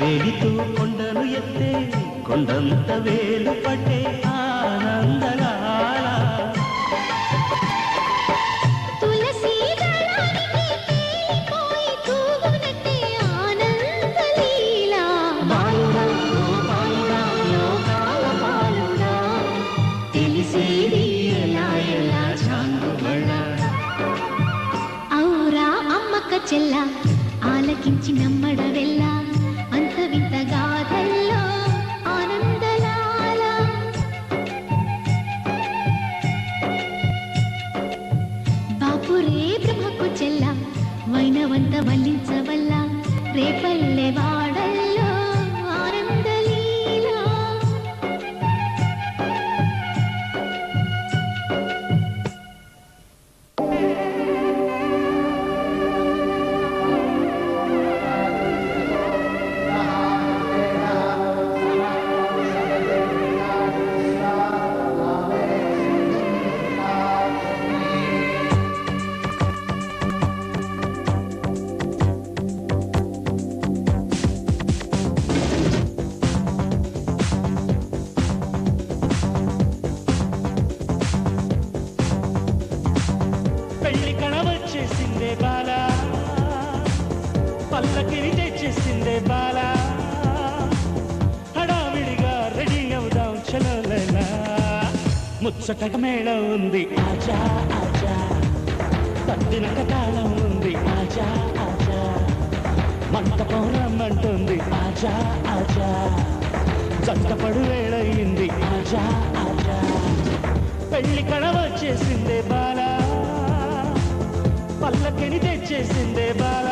వేలితో కొండను ఎత్తే కొండంత వేలు పట్టే ఆనందగాల చెల్ల ఆలకించి నమ్మడవెల్ల అంత వింత గాథల్లో ఆనందలాల బాపురే బ్రహ్మకు చెల్ల వైనవంత వల్లించవల్ల రేపల్లె వాడల్లో ఆనందలీలా పల్లకిని తెచ్చేసిందే బాల హడావిడిగా రెడీ అవుదాం చలోలైలా ముచ్చటగా మేళం ఉంది ఆజా ఆజా పద్దినక తాళం ఉంది ఆజా ఆజా మంటపం రమ్మంటుంది ఆజా ఆజా జంటపడు వేళయింది ఆజా ఆజా పెళ్లి కడ వచ్చేసిందే బాల పల్లకిని తెచ్చేసిందే బాల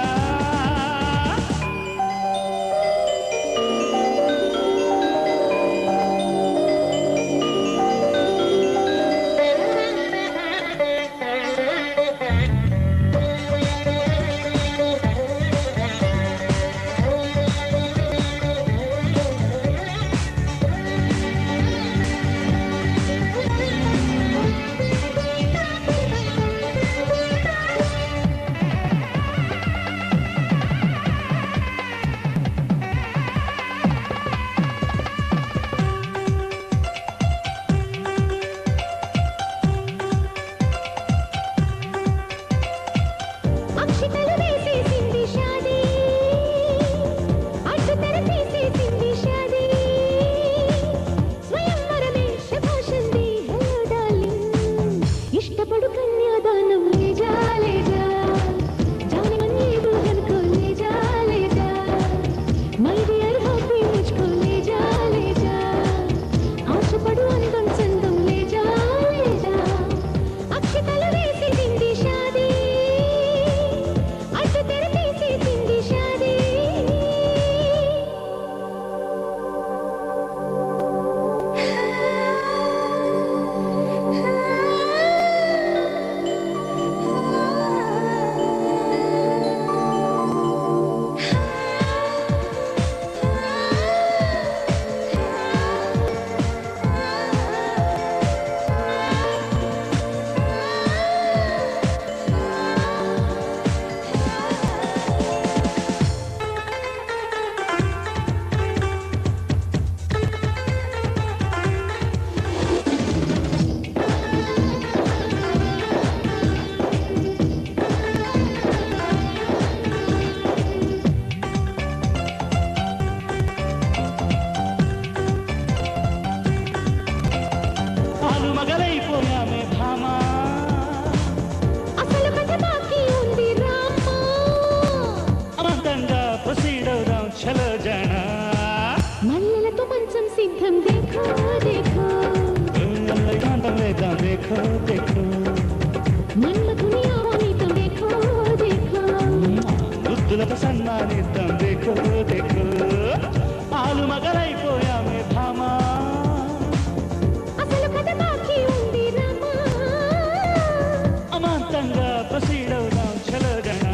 देखो देखो मन दुनिया वानितं देखो देखो ముద్దులతో సన్మానిద్దాం देखो देखो ఆలు మగలైపోయామే భామా అసలు కథ బాకీ ఉంది రామా అమాంతంగా ప్రొసీడ్ అవుదాం చలో జనా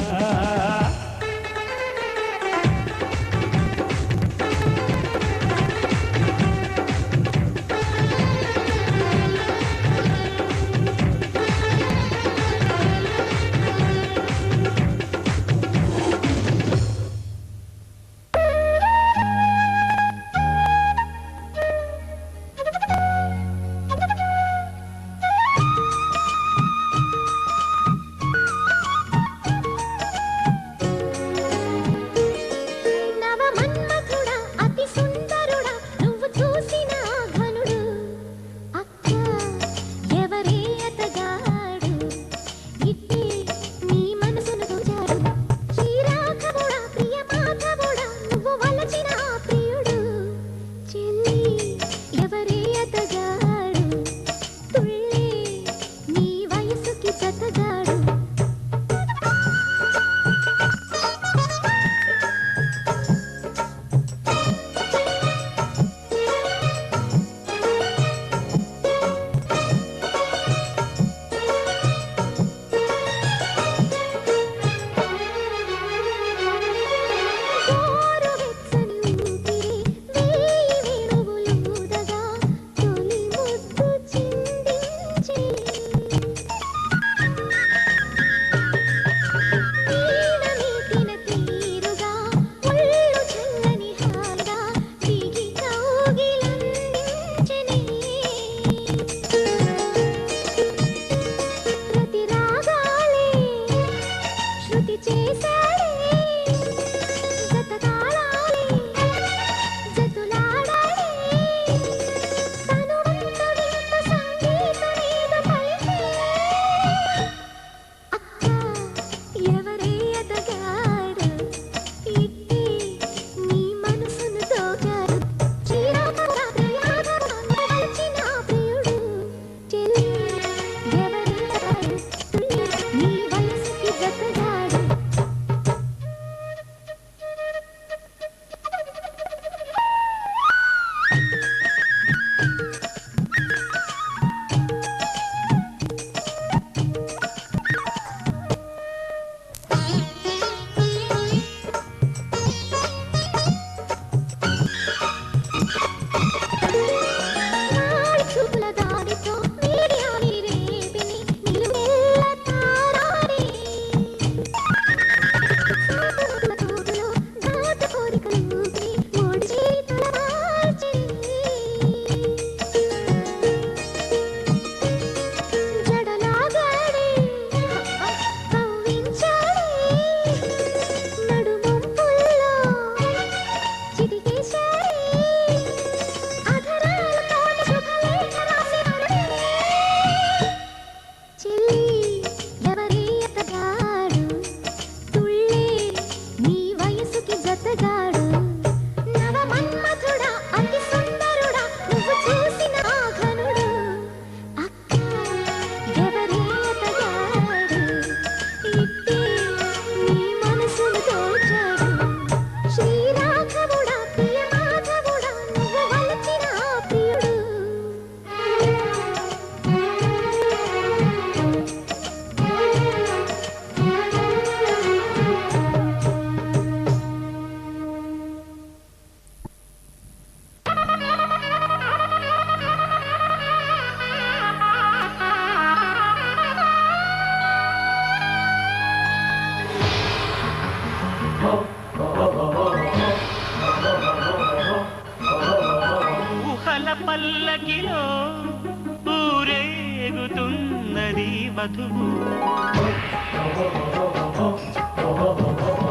ఊరుతున్నది వధువు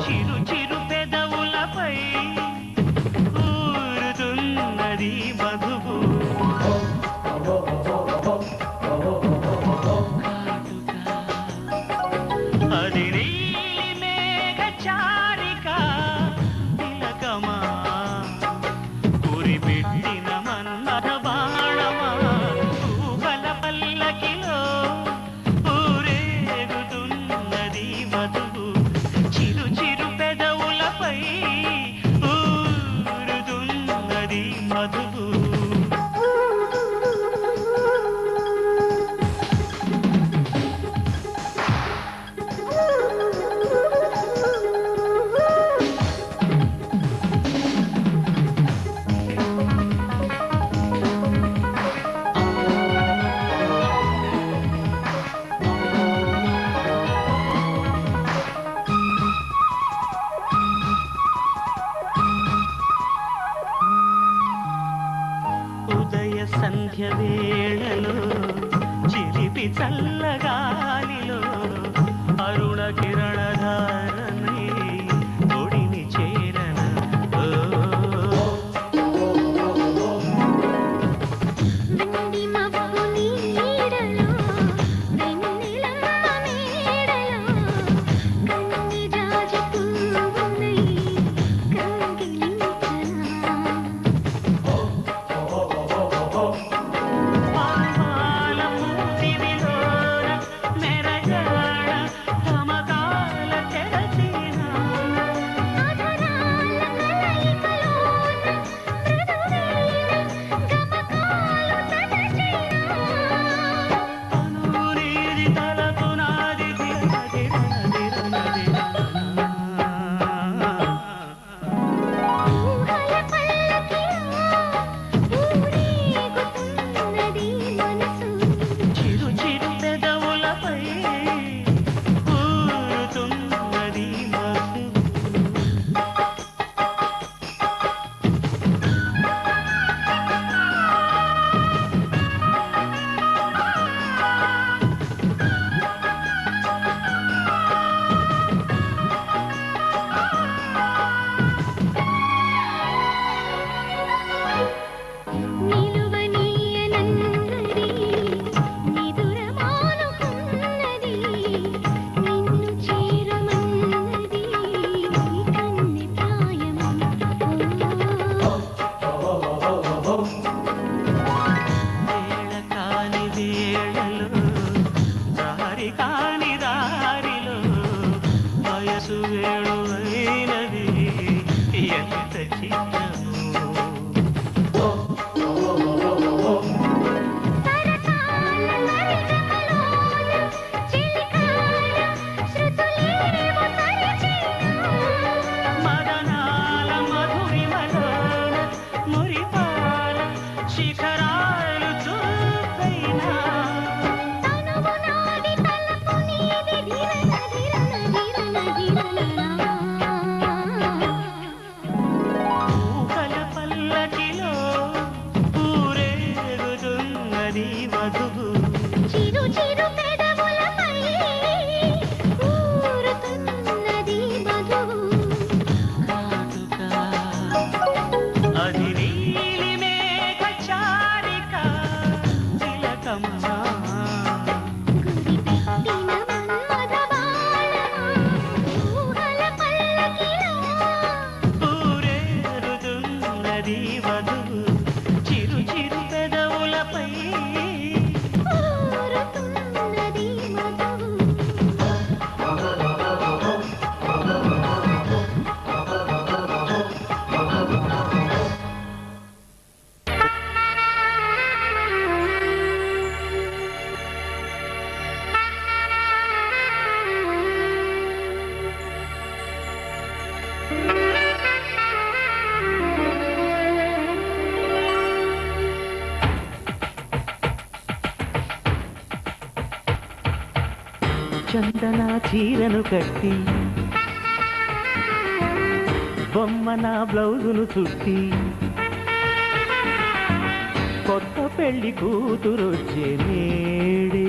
చిరు చిరు పెదవులపై ఊరుతున్నది వధువు అది నీలి మేఘచారిక తిలకమా కురిపెట్టిన మన్మథ బాణమా ఊహల పల్లకిలో ఊరేగుతున్నది వధువు చిరు చిరు పెదవులపై ఊరుతున్నది మధువు ఉదయ సంధ్య వేళలో చిలిపి చల్లగాలిలో అరుణ కిరణధారని ఒడిని చేరన వెండి మబ్బు నీడలో వెన్నెలమ్మ మేడలో కన్ని జాజి పువ్వునై కౌగిలించనా పాల పూతివిలోన మెరగాడ కమకాల తెరచిన ఆధరాల కలయికలోన మృదువైన గమకాలు తలచేనా అనురీది తలపునాది ఊహల పల్లకిలో ఊరేగుతున్నది మనసు చిరు చిరు పెదవులపై ఊరుతున్నది మధువు నిలువనీయనన్నది నిదురమానుకున్నది నిన్ను చేరమన్నది కన్నె ప్రాయము వేళ కాని వేళలో దారి కాని దారిలో వయసు వేణువైనది ఎంత చిత్రము సరసాల సరిగమలోన చిలికాల శృతులేవో సరిచేనా మదనాల మధురిమలోన మురిపాల శిఖరాలు చూపైనా తనువు నాది తలపు నీది ధిరణ ధిరణ ధిరణ ధిరణ ఊహల పల్లకిలో ఊరేగుతున్నది వధువు చిరు చిరు పెదవులపై ఊరుతున్నది మధువు కాటుక అది నీలి మేఘచారిక తిలకమా గురిపెట్టిన మన్మథ బాణమా ఊహల పల్లకిలో ఊరేగుతున్నది వధువు చిరు చిరు పెదవులపై ఊరుతున్నది మధువు చందన చీరను కట్టి బొమ్మ నా బ్లౌజును చుట్టి కొత్త పెళ్లి కూతురొచ్చే నేడే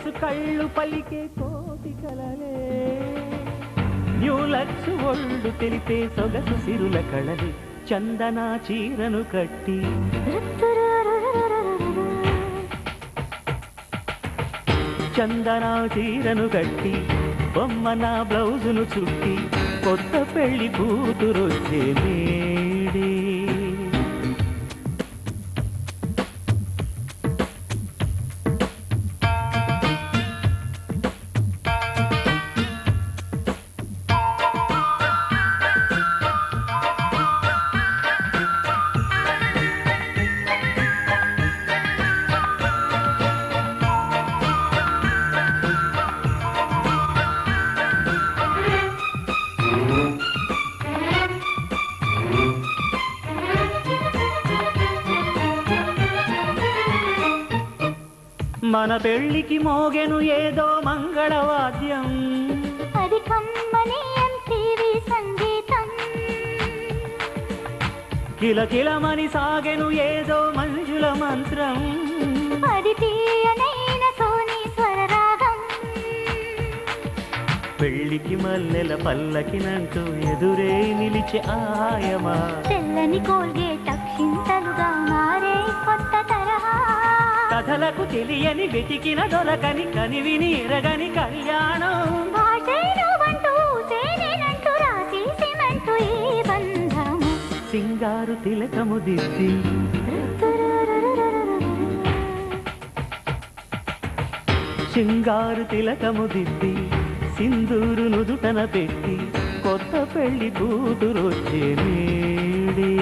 వయసు కళ్ళు పలికే కోటి కలలే న్యూ లక్స్ ఒళ్ళు తెలిపే సొగసు సిరుల కళలే చందన చీరను కట్టి చందన చీరను కట్టి బొమ్మన బ్లౌజును చుట్టి కొత్త పెళ్లి కూతురొచ్చే మేడే మన పెళ్లికి మోగెను ఏదో మంగళవాద్యం అది కమ్మని ఎంటీవీ సంగీతం కిలకిలమని సాగెను ఏదో మంజుల మంత్రం అది తీయనైన సోనీ స్వరరాగం పెళ్లికి మల్లెల పల్లకినంటూ ఎదురే నిలిచే ఆయమా తెల్లని కోల్గేట్ అక్షింతలుగా మారే కొత్త తరహా కథలకు తెలియని వెతికిన దొరకని కనివిని ఎరగని కళ్యాణం భాషైనవంటూ సేనేనంటూ రాసి సిమెంటు ఈ బంధము సింగారు తిలకము దిద్ది సింగారు తిలకము దిద్ది సింధూరు నుదుటన పెట్టి కొత్త పెళ్లి కూతురొచ్చే మేడే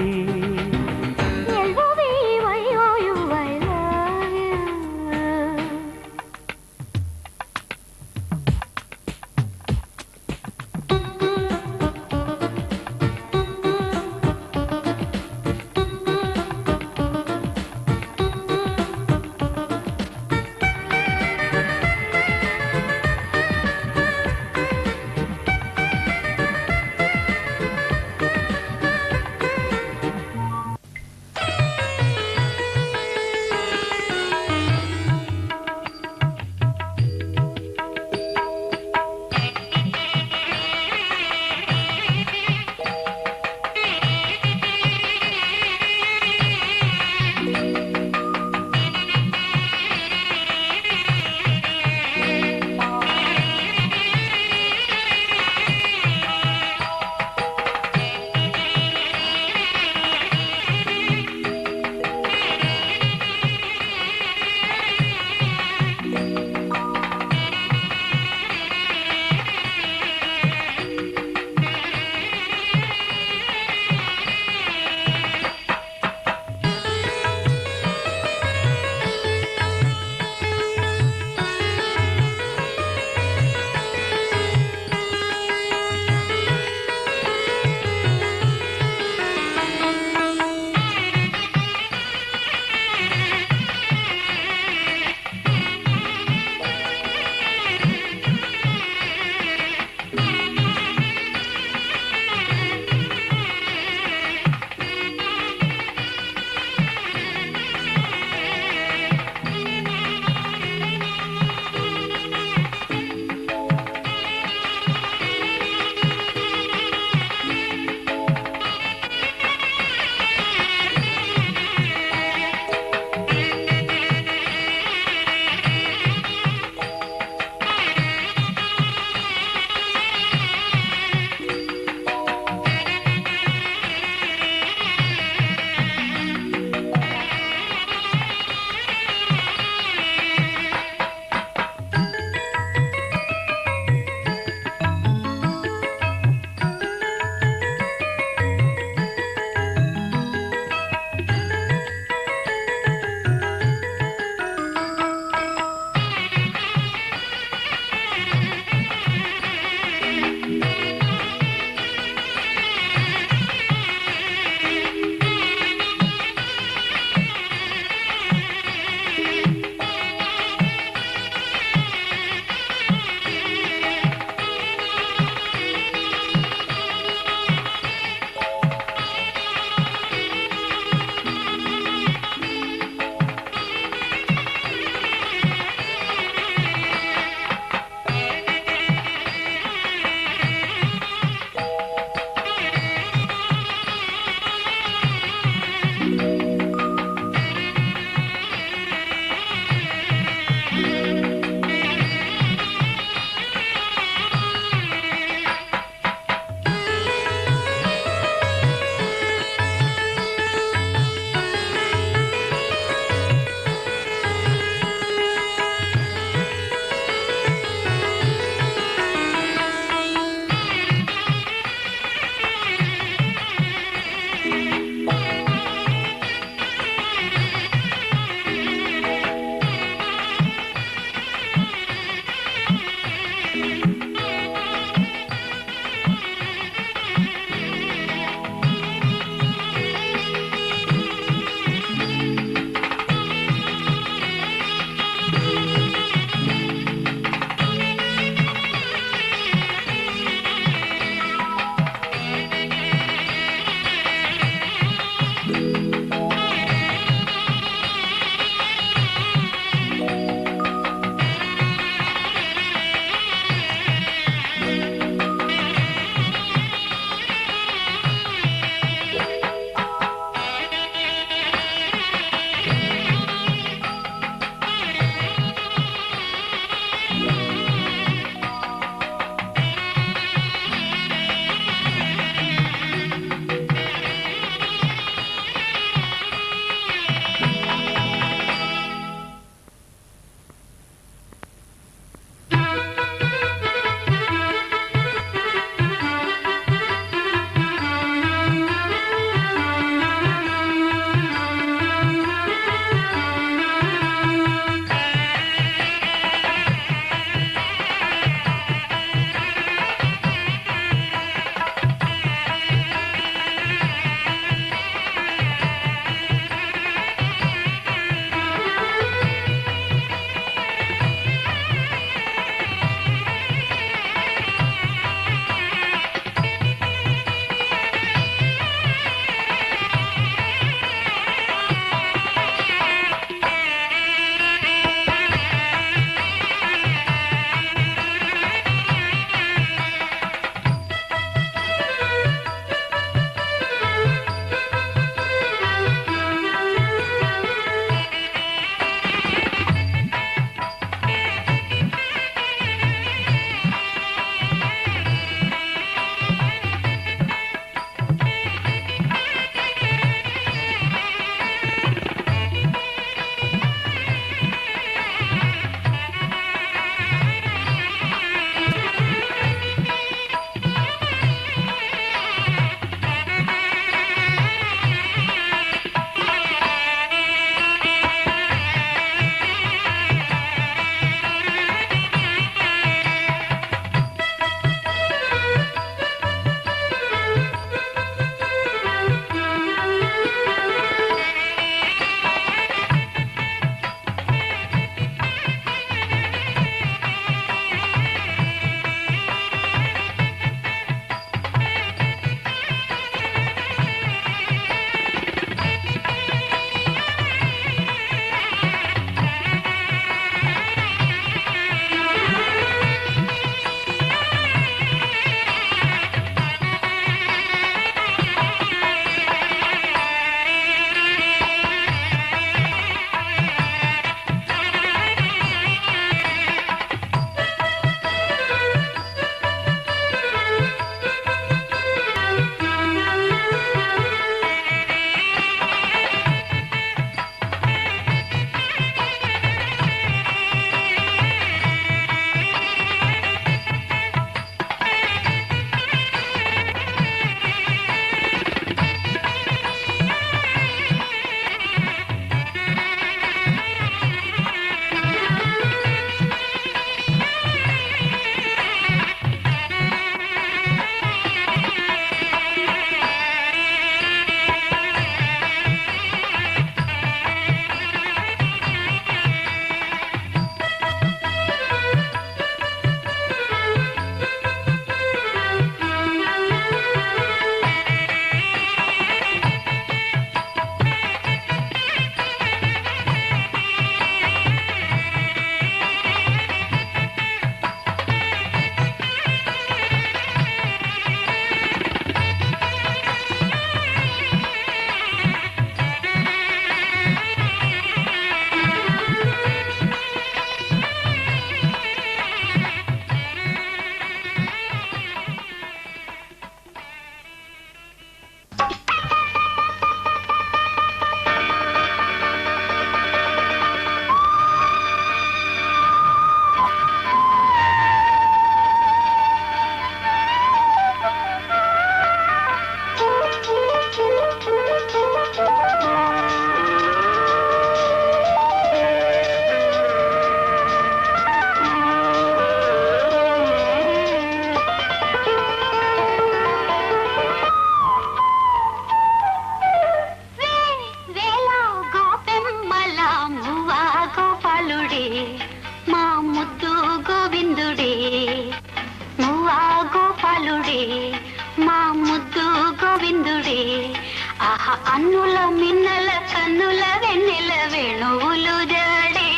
ఆహా అన్నుల మిన్నల కన్నుల వెన్నెల వేణువులు జాడే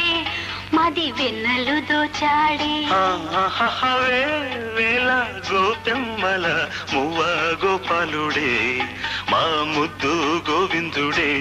మది వెన్నెలు దోచాడే వేల గోపెమ్మల మువ్వ గోపాలుడే మా ముద్దు గోవిందుడే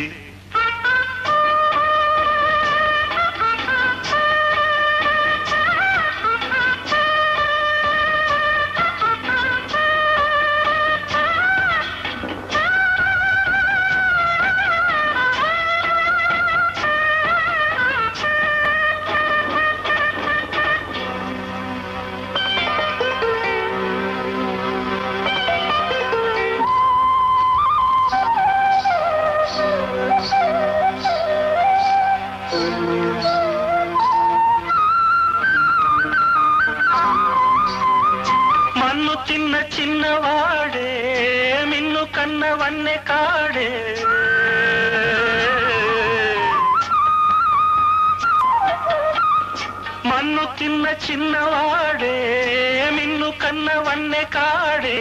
మన్ను చిన్న చిన్నవాడే మిన్ను కన్నవన్నె కాడే మన్ను చిన్న చిన్నవాడే మిన్ను కన్నవన్నె కాడే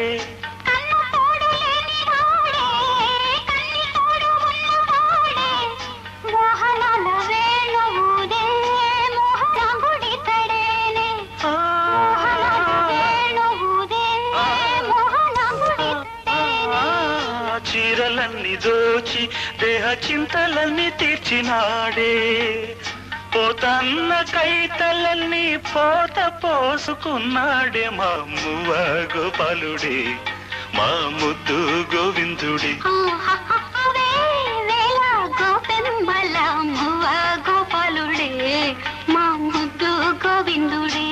చీరలన్నీ దోచి దేహ చింతలన్నీ తీర్చినాడే పోతన్న కైతలన్నీ పోత పోసుకున్నాడే మా మువ్వ గోపాలుడే మా ముద్దు గోవిందుడే గోపెమ్మల మువ్వ గోపాలుడే మా ముద్దు గోవిందుడే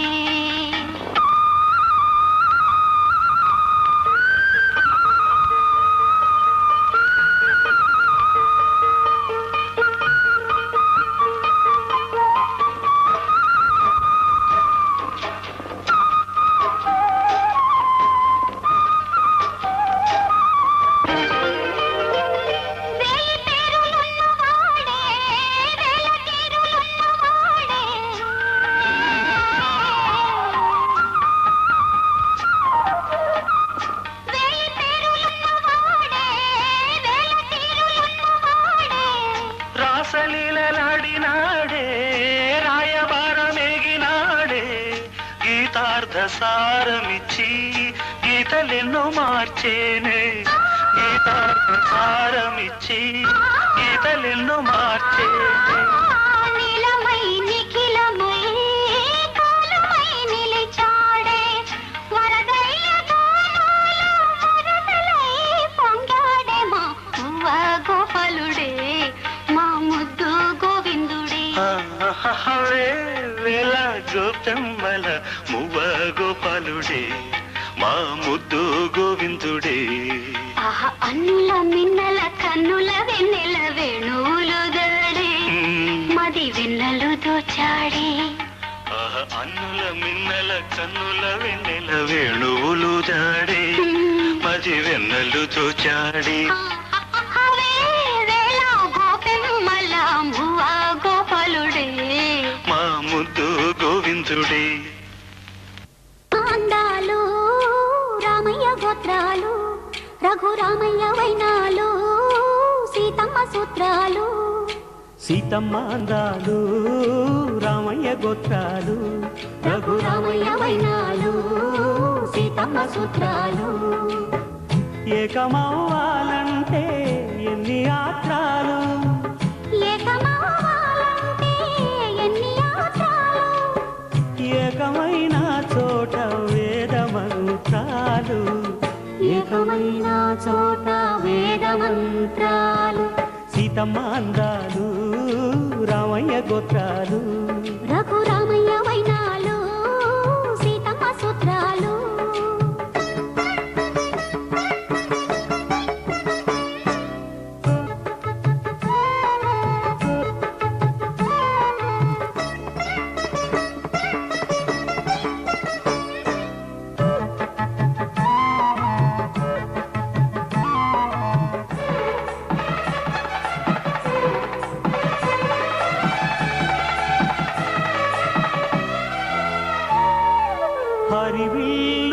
రాసలీలలాడినాడే రాయబారమేగినాడే గీతార్థ సారమిచ్చి గీతలెన్నో మార్చేనే గీతార్థ సారమిచ్చి గీతలెన్నో మార్చేనే నీలమై నిఖిలమై కాలమై నిలిచాడే వరదయ్య గానాల వరదలై పొంగాడే మా మువ్వ గోపాలుడే మా ముద్దు గోవిందుడే వేల గోపెమ్మల మువ్వ గోపాలుడే మా ముద్దు గోవిందుడే ఆహా అన్నుల మిన్నల కన్నుల వెన్నెల వేణువులు దడే మది వెన్నెలు దోచాడే అన్నుల మిన్నల కన్నుల వెన్నెల వేణువులు జాడే మది వెన్నెలు దోచాడే గోపెమ్మల మువ్వ గోపాలుడే మా ముద్దు గోవిందుడే అందాలు రామయ్య గోత్రాలు రఘురామయ్య వైనాలు సీతమ్మ సూత్రాలు సీతమ్మ అందాలు రామయ్య గోత్రాలు రఘురామయ్య వైనాలు సీతమ్మ సూత్రాలు ఏకమవ్వాలంటే ఎన్ని ఆత్రాలు ఏకమవ్వాలంటే ఎన్ని యాత్రాలు ఏకమైన చోట వేద మంత్రాలు ఏకమైన చోట వేద మంత్రాలు సీతమ్మ అందాలు రామయ్య గోత్రాలు రఘురామయ్య వైనాలు సీతమ్మ సూత్రాలు హరివిల్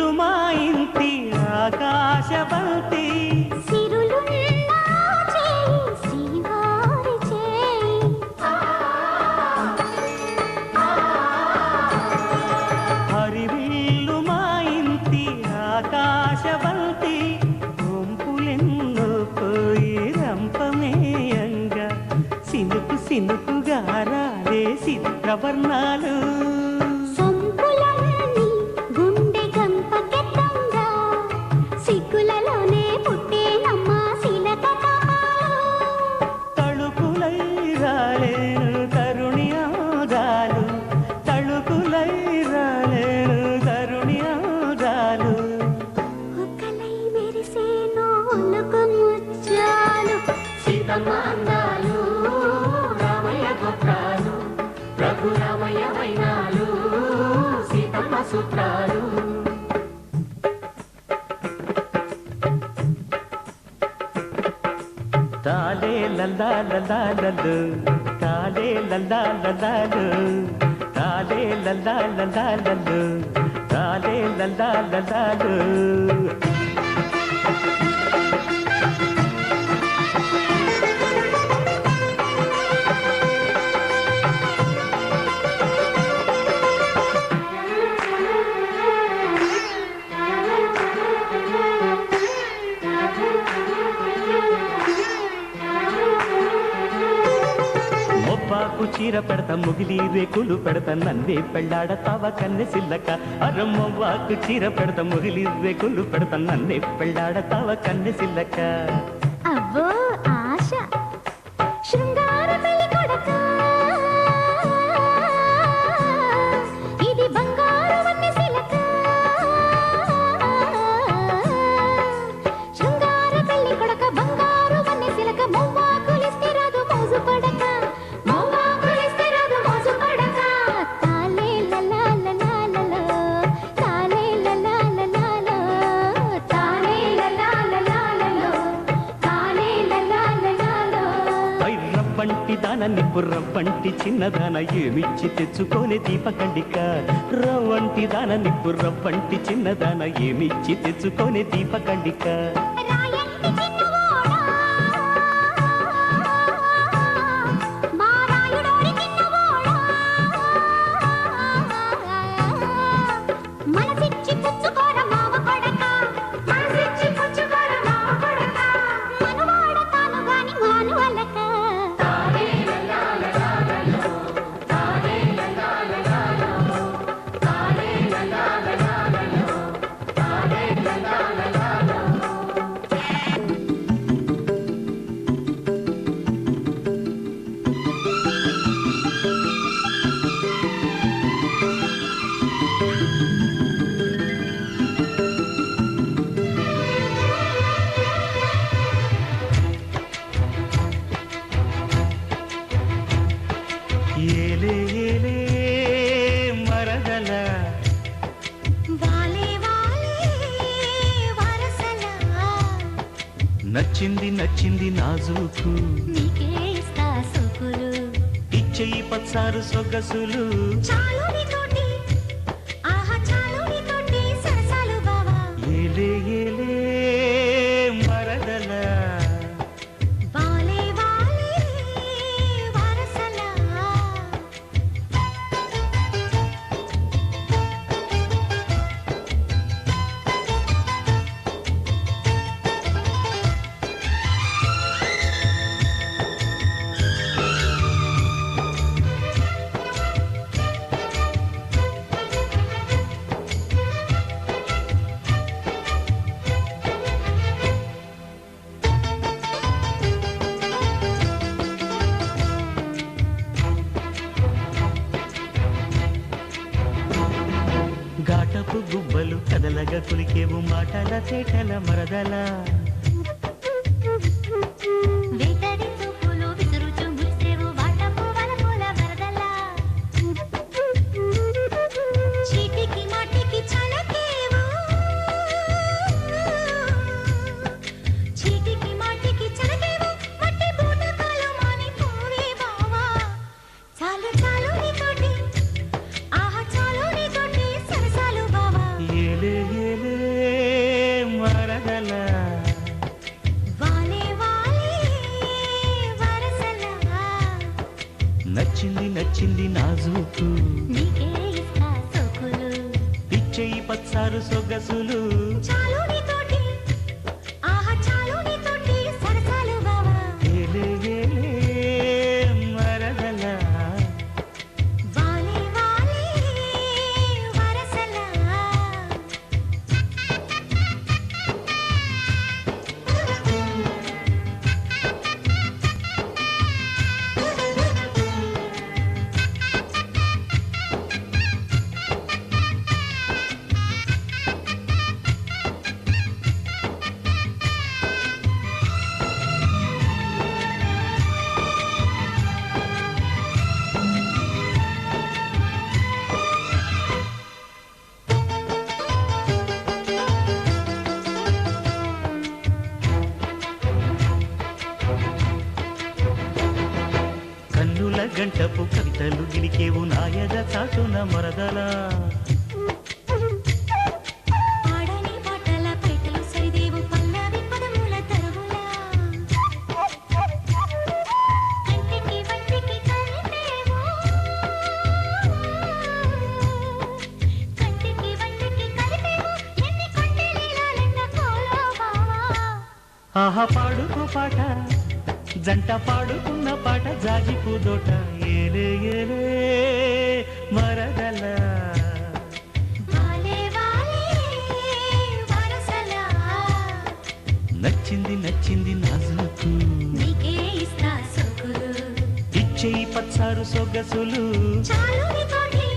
సినుకుగా రాలే చిత్రవర్ణాలు సొంపులన్నీ గుండె గంపకెత్తంగా సిగ్గులలోనే పుట్టేనమ్మ శిలక తళుకులై రాలేను తరుణి ఆగాలు తళుకులై రాలేను తరుణి ఆగాలు ఒక్కలై మెరిసేనో ఒలుకు ముచ్చాలు సీతమ్మ అందాలు రామయ్య గోత్రాలు రఘురామయ్య వైనాలు సీతమ్మ సూత్రాలు తాలే లల్లాలలాలలు తాలే లల్లాలలాలు తాలే లల్లాలలాలలు తాలే లల్లాలలాలు మొబ్బాకు చీర పెడతా ముగిలి రేకులు పెడతా నందే పెళ్ళాడతావా కన్నె సిల్లక అరమ్మవ్వాకు చీర పెడతా ముగిలి రేకులు పెడతా నందే పెళ్ళాడతావా కన్నె సిల్లక అవ్వో ఆశ శృంగార పెళ్లి కొడక ఇది బంగారు వన్నె సిలక శృంగార పెళ్లి కొడక బంగారు వన్నె సిలక మొవ్వాకులిస్తే రాదు మోజు పడక మొవ్వాకులిస్తే రాదు మోజు పడక తాలే లలాలలాలలో తాలే లలాలలాలో తాలే లలాలలాలలో తాలే లలాలలాలో పై రవ్వంటి దానాన్ని పుర్రవ్వంటి చిన్నదాన ఏమిచ్చి తెచ్చుకోలే దీపకండిక రవ్వంటి దానాన్ని పుర్రవ్వంటి చిన్నదాన ఏమిచ్చి తెచ్చుకోలే దీపకండిక రాయంటి చిన్నవాడా మా రాయుడోరి చిన్నవాడా మనసిచ్చి పుచ్చుకోర మావ కొడక మనసిచ్చి పుచ్చుకోర మావ కొడక మనవాడ తాను గాని మాను అలక తాలే లలాలలాలో తాలే లలాలలాలో తాలే లలాలలాలో తాలే లలాలలాలో ఏలే ఏలే మరదల వాలే వాలే వరసలా నచ్చింది నచ్చింది నాజూకు నీకే ఇస్తా సోకులు ఇచ్చేయి పచ్చారు సొగసులు చాలు నీతోటి ఆహా చాలు నీతోటి సరసాలు బావా ఏలే ఏలే మరదల వాలే వాలే వరసలా ఘాటపు గుబ్బలు కదలగా కులికేవు మాటల చేటల మరదల వేటడి చూపులు విసురుచు మురిసేవు వాటపు వలపుల వరదలా చీటికి మాటికి చలకేవు చీటికి మాటికి చలకేవు మట్టి బూటకాలు మాని పోవే బావా చాలు చాలు నీతోటి ఆహా చాలు నీతోటి సరసాలు బావా ఏలే ఏలే మరదల వాలే వాలే వరసలా నచ్చింది నచ్చింది నాజూకు నీకే ఇస్తా సోకులు ఇచ్చేయి పచ్చారు సొగసులు చాలు నీతోటి ఆహా చాలు నీతోటి సరసాలు బావా ఏలే ఏలే మరదల గంటపు కవితలు గిలికేవు నాయద చాటున మరదలా పాడని పాటల పైటలు సరిదేవు పల్లవి పదముల తరువులా కంటికి వంటికి కలిపేవు కంటికి వంటికి కలిపేవు ఎన్ని కొంటి లీలాలెన్న కోలో బావా ఆహా పాడుకో పాట జంట పాడుకున్న పాట జాజి పూదోట ఏలే ఏలే మరదల వాలే వాలే వరసలా నచ్చింది నచ్చింది నాజుకు నీకే ఇస్తా సొగులు ఇచ్చేయి పచ్చారు సొగసులు చాలు నీతోటి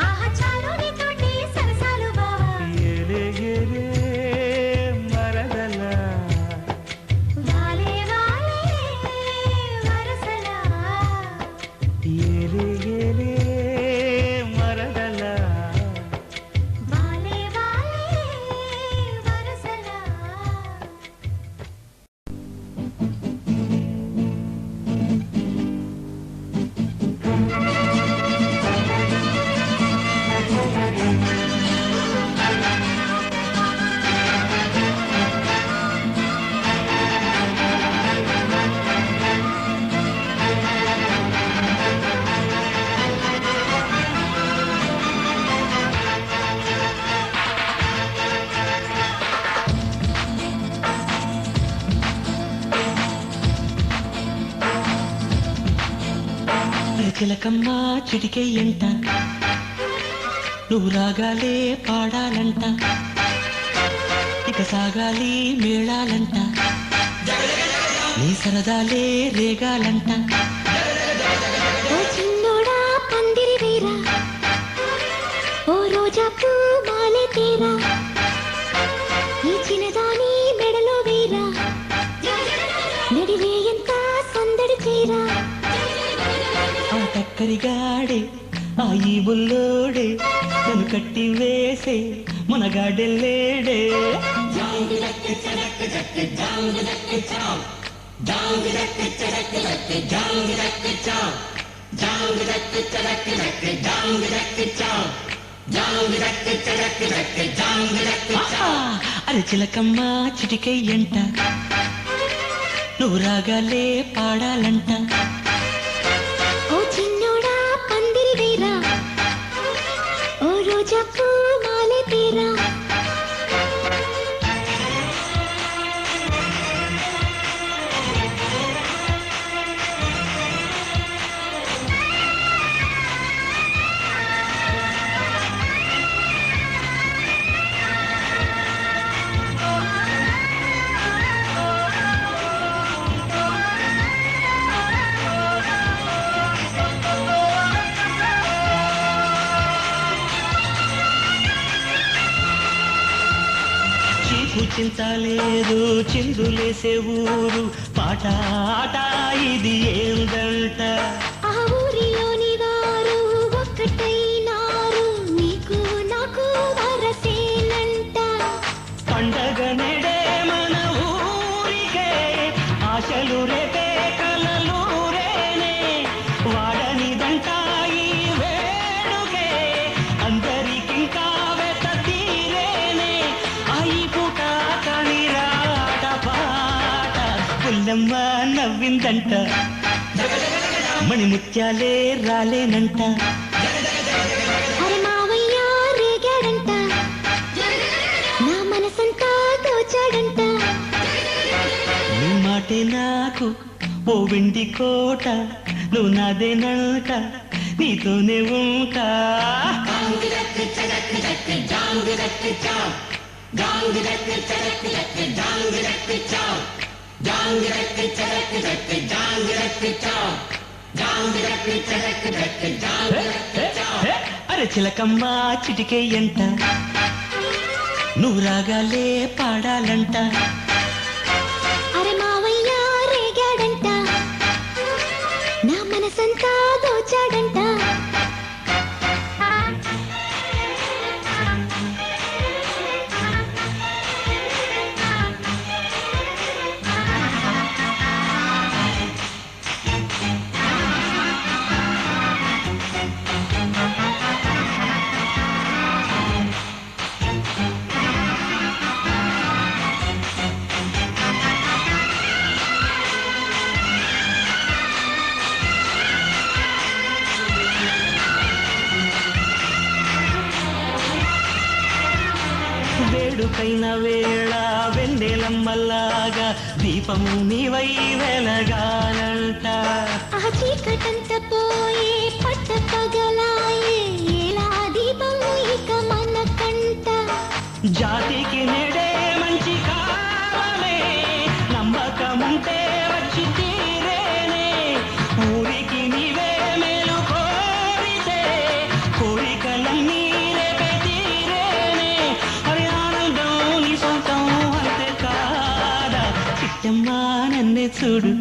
ఆహా చాలు నీతోటి సరసాలు బావా ఏలే ఏలే మరదల వాలే వాలే వరసలా ఏలే ఏలే మరదల వాలే వాలే వరసలా చిలకమ్మ చిటికే ఎంట నువ్వు రాగాలే పాడాలంట ఇక సాగాలి మేళాలంట నీ సరదాలే రేగాలంట ఓ చిన్నోడా పందిరి వీరా ఓ రోజా పూ మాలే తీరా ఈ చిన్నదాని మెడలో వీరా నడివే ఎంత సందడి తీరా ఆ టక్కరిగాడే ఆ ఈ బుల్లోడే నన్ను కట్టి వేసే మునగాడెల్లేడే అరే చిలకమ్మ చిటికై ఎంట నువ్వు రాగాలే పాడాలంట ఓ చిన్నోడా పందిరి వీరా ఓ రోజా పూ మాలే తీరా చింతలేదు చిందులేసే ఊరు పాట ఆట ఇది ఏందంట ఆ ఊరిలోని వారు ఒక్కటైనారు నీకు నాకు వరసేనంట పండగ నెడే మన ఊరికే ఆశలు రేపే కలలు రేనే వాడనిదంట ఈ వేడుకే అందరికింకా వెత తీరేనే అయి పూట కనిరాట పాట పుల్లమ్మ నవ్విందంట మణిముత్యాలే రాలేనంట అరే మావయ్య రేగాడంట నా మనసంతా దోచాడంట నీ మాటే నాకు ఓ వెండి కోట నువ్వు నాదేనంట నీతోనే ఉంటా అరే చిలకమ్మ చిటికే ఎంట నువ్వు రాగాలే పాడాలంట అరే మావయ్య రేగాడంట నా మనసంతా దోచాడంట చురుకైన వేళ వెన్నెలమ్మలాగా దీపము నీవై వెలగాలంట. ఆ చీకటంత పోయే పట్ట పగలాయే ఎలా దీపము ఇక మన కంట. జాతికి నేడే మంచి కాలమే నమ్మకముంటే వచ్చి తీరేనే. ఊరికి నీవే మేలు కోరితే కోరికలన్నీ రేపే తీరేనే. హరి ఆనందం నీ సొంతం అంతే కాదా. చిట్టమ్మా నన్నే చూడు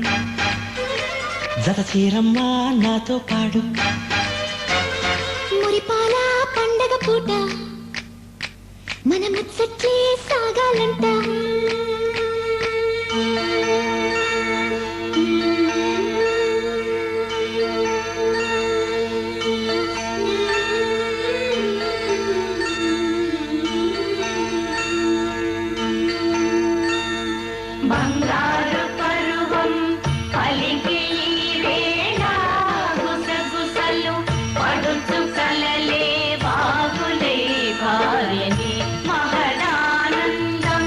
జత చీరమ్మా నాతో పాడు. మురిపాల పండగ పూట మన ముచ్చట్లే సాగాలంట. బంగారు పరువం పలికి వేళ గుసగుసలు పడుచు కలలే బాగులే భార్యని మహదానందం.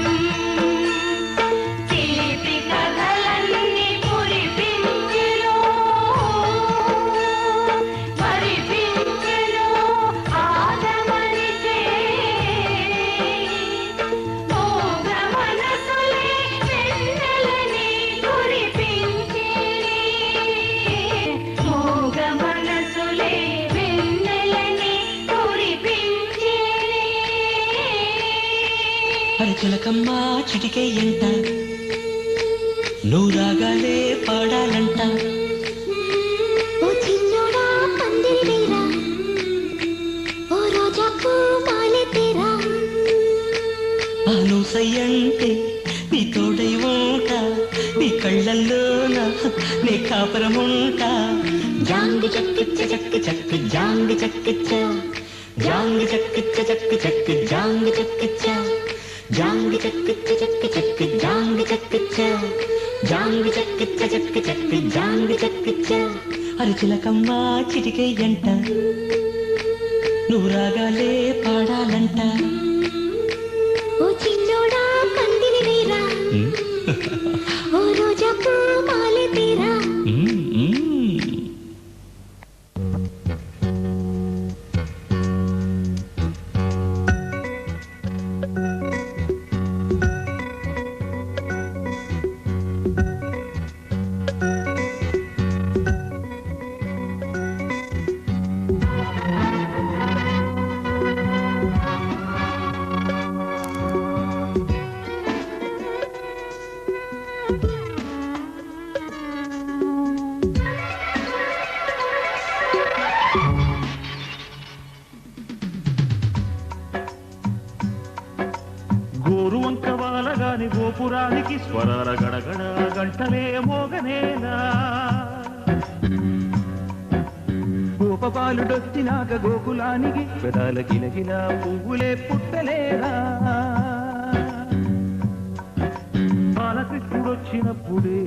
చిలిపి కథలన్నీ పురిపించెను మరిపించెను ఆదమరిచే. మోగ మనసులే వెన్నెలని కురిపించెనే. మోగ మనసులే వెన్నెలని కురిపించెనే. హరి చిలకమ్మ చిటికే ఎంట నువ్వు రాగాలే పాడాలంట. ఓ చిన్నోడా పందిరి వేరా ఓ రోజా పూ మాలె తేరా. ఆను సయ్యంటే నీ తోడై ఉంటా నీ కళ్ళల్లోన నీ కాపురముంటా. జాంగి చక్కిచ్చ చక్కి చక్కి జాంగి చక్కిచ్చ జాంగి చక్కిచ్చ చక్కి చక్కి జాంగి చక్కిచ్చ జాంగి చక్కిచ్చ చక్కి చక్కి జాంగి చక్కిచ్చ జాంగి చక్కిచ్చ చక్కి చక్కి జాంగి చక్కిచ్చ. హరి చిలకమ్మ చిటికే ఎంట నువ్వు రాగాలే పాడాలంట. ఓ చిన్నోడా పందిరి వేరా ఓ రోజా పూ మాలె తేరా. గోరువంక వాలగాని గోపురానికి స్వరాల గడగడ గంటలే మోగనేలా. గోపబాలుడొచ్చినాక గోకులానికి పెదాల గిలగిల పువ్వులే పుట్టలేదా. బాలకృష్ణుడొచ్చినప్పుడే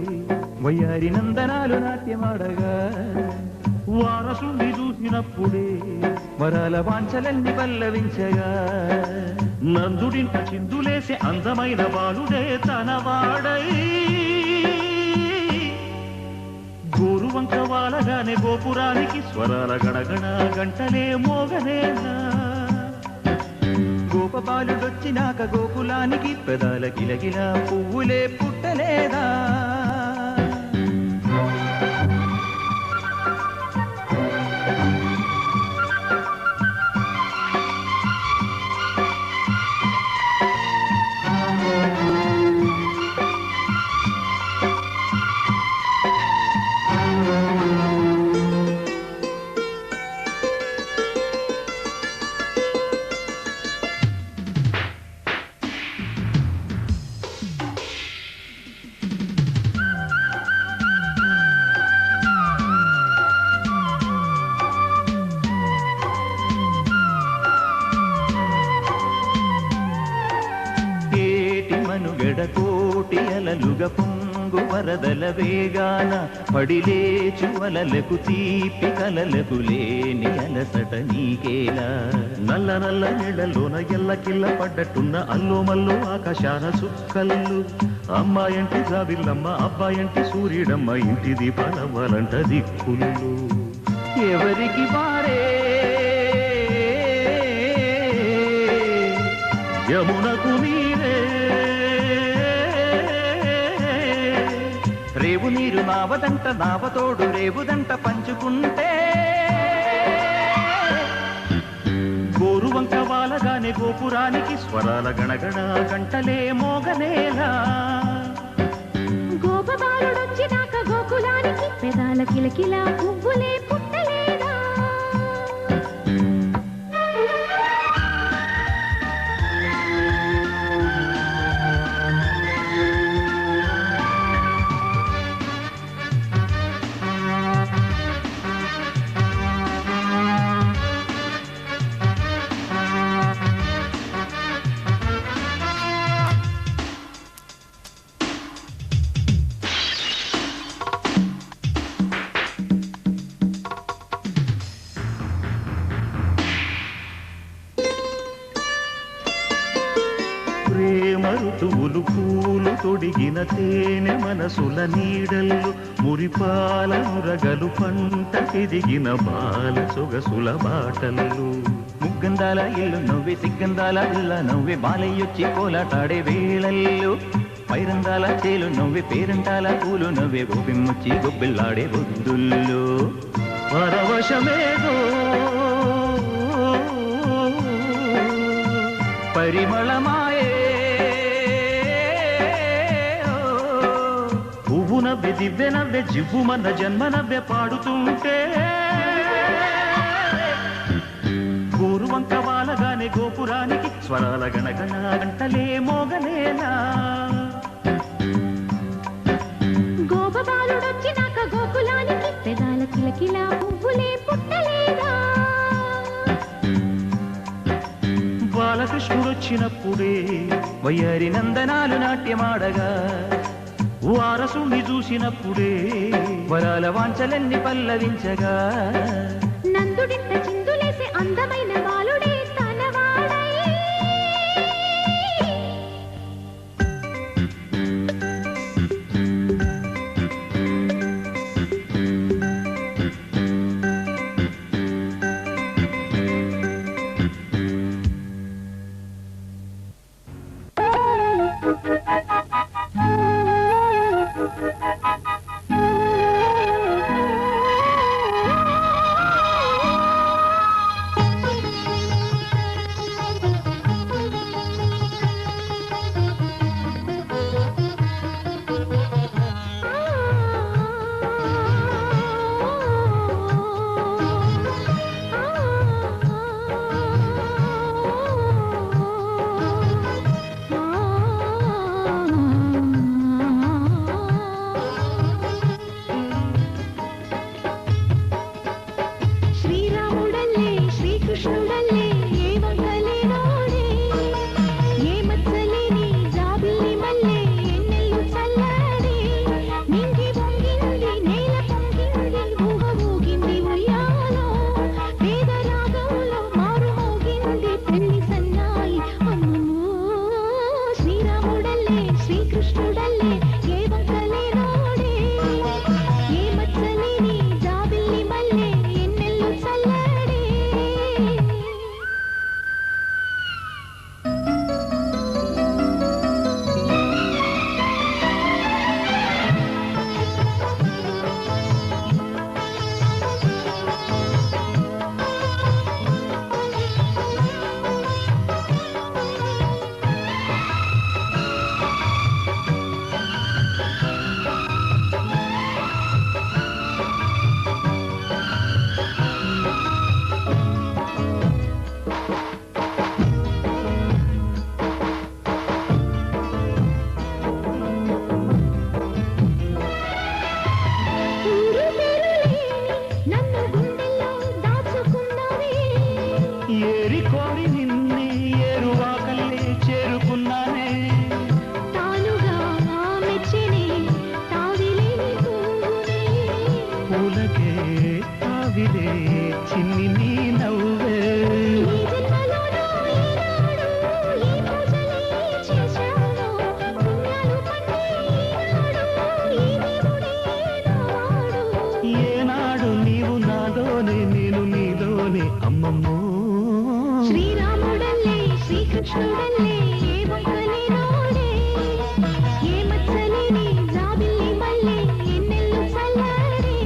వయ్యారి నందనాలు నాట్యమాడగా వారసుని చూసినప్పుడే వరాల వాంఛలన్నీ పల్లవించగా. నందుడింట చిందులేసే అందమైన బాలుడే తనవాడై గోరువంక వాలగానే గోపురానికి స్వరాల గణగణ గంటలే మోగనేలా. గోపబాలుడొచ్చినాక గోకులానికి పెదాల గిలగిల పువ్వులే పుట్టలేదా. వరదల వేగాన పడిలేచు వలలకు తీపి కలలకు లేని అలసట నీకేలా నల్ల నల్ల నీళ్లలోన ఎల్లకిల్ల పడ్డట్టున్న అల్లో మల్లో ఆకాశాన సుక్కల్లు అమ్మాయంటి జాబిల్లమ్మ అబ్బాయంటి సూర్యుడమ్మ ఇంటి దీపాలవ్వాలంట దిక్కులు ఎవరికి వారే యమునకు నీరే రేవు నీరు నావదంట నావతోడు రేవుదంట పంచుకుంటే గోరువంక వాలగానే గోపురానికి స్వరాల గణగణ గంటలే మోగనేలా గోపబాలుడొచ్చినాక గోకులానికి పెదాల కిలకిల పువ్వులే పుట్టలేదా ఋతువులు పూలు తొడిగిన తేనె మనసుల నీడల్లు మురిపాల మురగలు పంట ఎదిగిన బాల సొగసుల బాటల్లు ముగ్గందాల ఇల్లు నవ్వే సిగ్గందాల ఇల్ల నవ్వే బాలయ్యొచ్చి కోలాటాడే వేళల్లు పైరందాల చేలు నవ్వే పేరంటాల పూలు నవ్వే గోపిమ్మొచ్చి గొబ్బిల్లాడే బొద్దుల్లో పరవశమేదో పరిమళమాయే పువ్వు నవ్వే దివ్య నవ్వే జివ్వుమన్న జన్మ నవ్వే పాడుతుంటే గోరువంక వాలగానే గోపురానికి స్వరాల గణగణ గంటలే మోగనేలా గోపబాలుడొచ్చినాక గోకులానికి పెదాల కిలకిల పువ్వులే పుట్టలేదా బాలకృష్ణుడొచ్చినప్పుడే వయ్యారి నందనాలు నాట్యమాడగా వారసుని చూసినప్పుడే వరాల వాంఛలన్నీ పల్లవించగా నందుడింత చిందులేసే అందమైన బాలుడే తనవాడై పూలకే ఆవిరే చిన్ని నీ నవ్వే ఈ జన్మలోనూ ఈనాడు ఈ పూజలే చేశాను పుణ్యాలు పట్టే ఈనాడు ఈ దేవుడే నావాడు ఏనాడు నీవు నాలోనే నేను నీలోనే అమ్మమ్మో శ్రీరాముడల్లే శ్రీకృష్ణుడల్లే ఏ వంకలే నోడే ఏ మచ్చలేని జాబిల్లి మల్లె ఎన్నెల్లు చల్లారే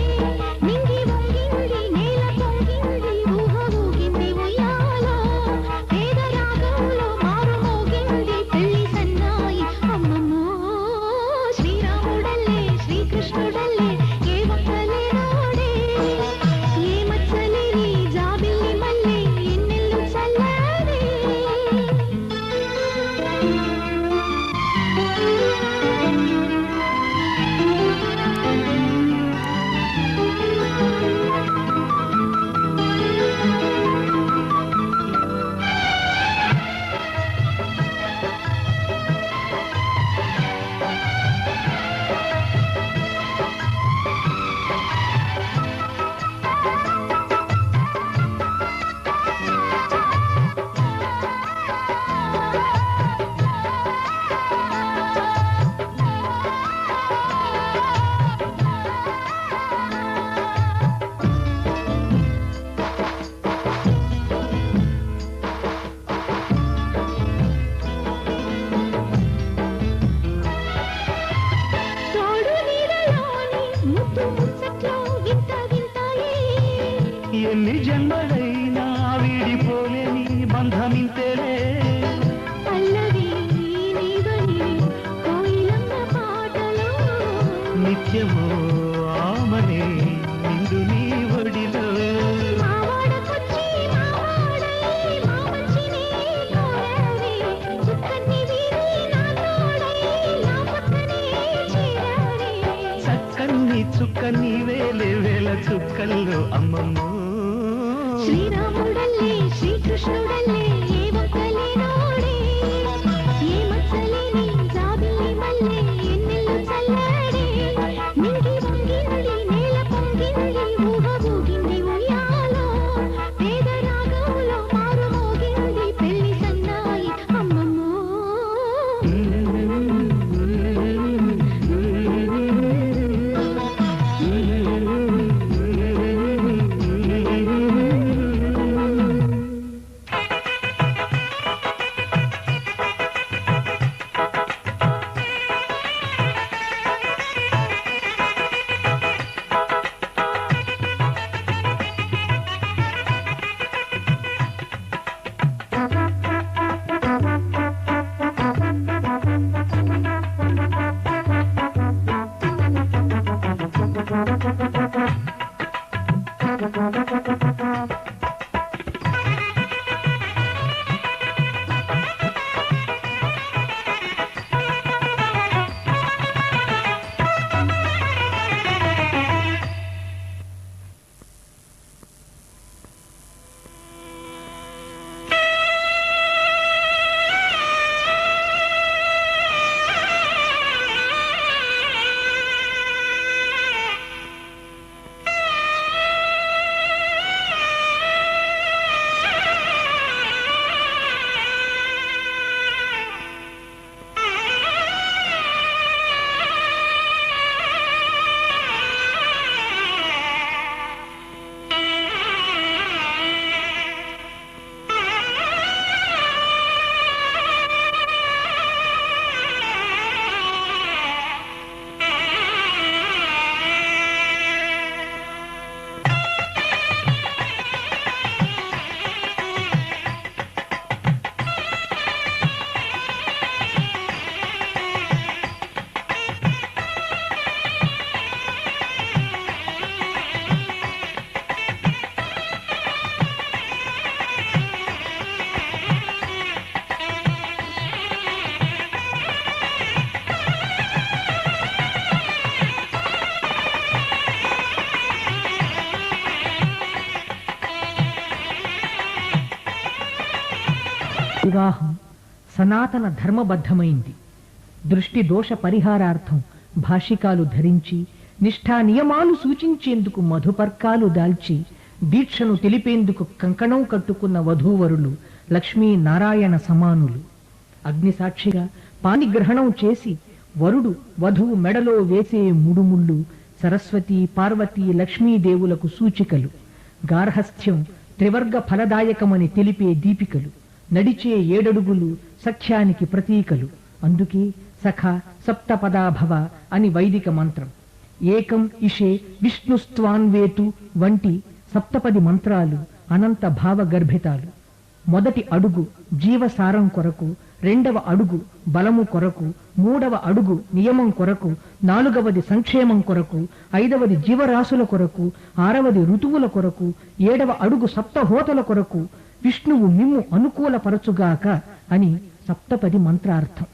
నింగి వంగింది నేల పొంగింది ఊహ ఊగింది ఉయ్యాలో పేద రాగంలో మారు మోగింది పెళ్లి సన్నాయి అమ్మమ్మో శ్రీరాముడల్లే శ్రీకృష్ణుడల్లే ఏ వంకలే నోడే ఏ మచ్చలేని జాబిల్లి మల్లె ఎన్నెల్లు చల్లారే తోడు నీడలోని ముద్దు ముచ్చట్లో వింత వింతాయే ఎన్ని జన్మలైనా వీడిపోలేని బంధమింతేలే పల్లవి నీవని కోయిలమ్మ పాటలో నిత్యము ఆమనే నిండు నీ ఒడిలో మావాడకొచ్చి మావాడై మా మంచినే కోరావే చుక్కని వీరి నా తోడై నా పక్కనే చేరావే చక్కని చుక్క నీవేలే వేల చుక్కల్లో అమ్మమ్మో శ్రీరాముడల్లే శ్రీకృష్ణుడల్లే ఏ వంకలే నోడే ఏ మచ్చలేని జాబిల్లి మల్లె ఎన్నెల్లు చల్లాడే నింగి వంగింది నేల పొంగింది ఊహ ఊగింది ఉయ్యాలో పేద రాగంలో మారు మోగింది పెళ్లి సన్నాయి అమ్మమ్మో వివాహం సనాతన ధర్మబద్ధమైంది. దృష్టి దోష పరిహారార్థం భాషికాలు ధరించి నిష్ఠా నియమాలు సూచించేందుకు మధుపర్కాలు దాల్చి దీక్షను తెలిపేందుకు కంకణం కట్టుకున్న వధూవరులు లక్ష్మీ నారాయణ సమానులు. అగ్నిసాక్షిగా పాణిగ్రహణం చేసి వరుడు వధువు మెడలో వేసే ముడుముళ్ళు సరస్వతి పార్వతీ లక్ష్మీదేవులకు సూచికలు. గార్హస్థ్యం త్రివర్గ ఫలదాయకమని తెలిపే దీపికలు. నడిచే 7 అడుగులు సఖ్యానికి ప్రతీకలు. అందుకే సఖ సప్తపదాభవ అని వైదిక మంత్రం. ఏకం ఇషే విష్ణుస్త్వాన్వేతు వంటి సప్తపది మంత్రాలు అనంత భావగర్భితాలు. మొదటి అడుగు జీవసారం కొరకు, 2వ అడుగు బలము కొరకు, 3వ అడుగు నియమం కొరకు, 4వది సంక్షేమం కొరకు, 5వది జీవరాశుల కొరకు, 6వది ఋతువుల కొరకు, 7వ అడుగు సప్తహోతల కొరకు, విష్ణువు మిమ్ము అనుకూలపరచుగాక అని సప్తపది మంత్రార్థం.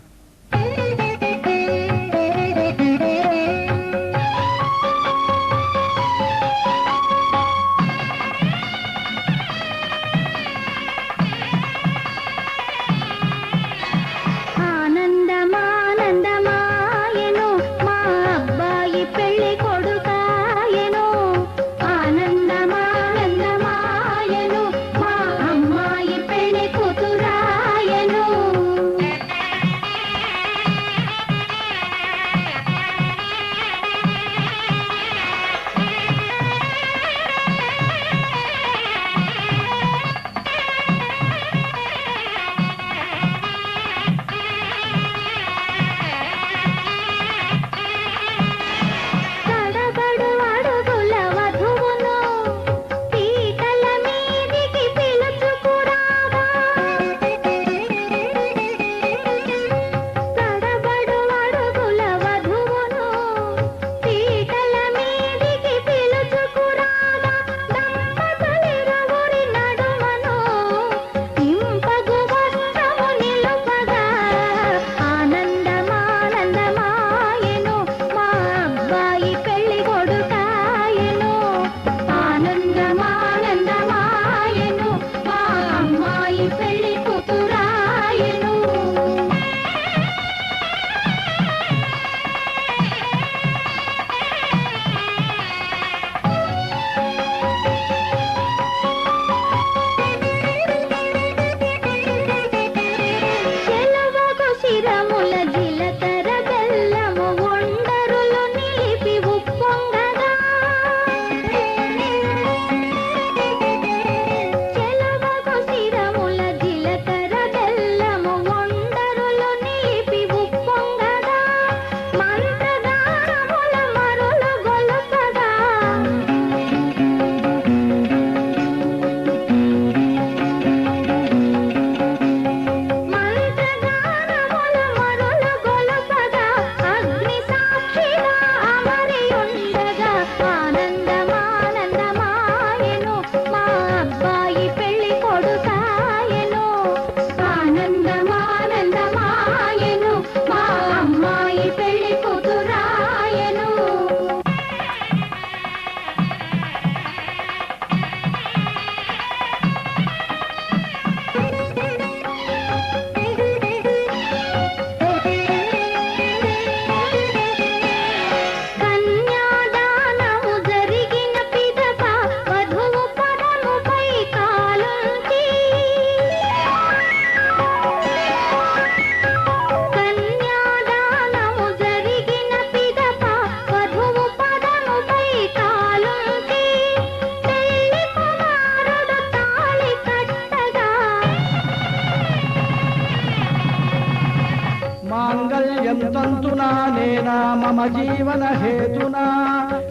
मम जीवन हेतुना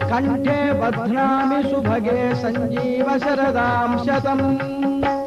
कंठे बध्नामि सुभगे संजीव शरदां शतम्।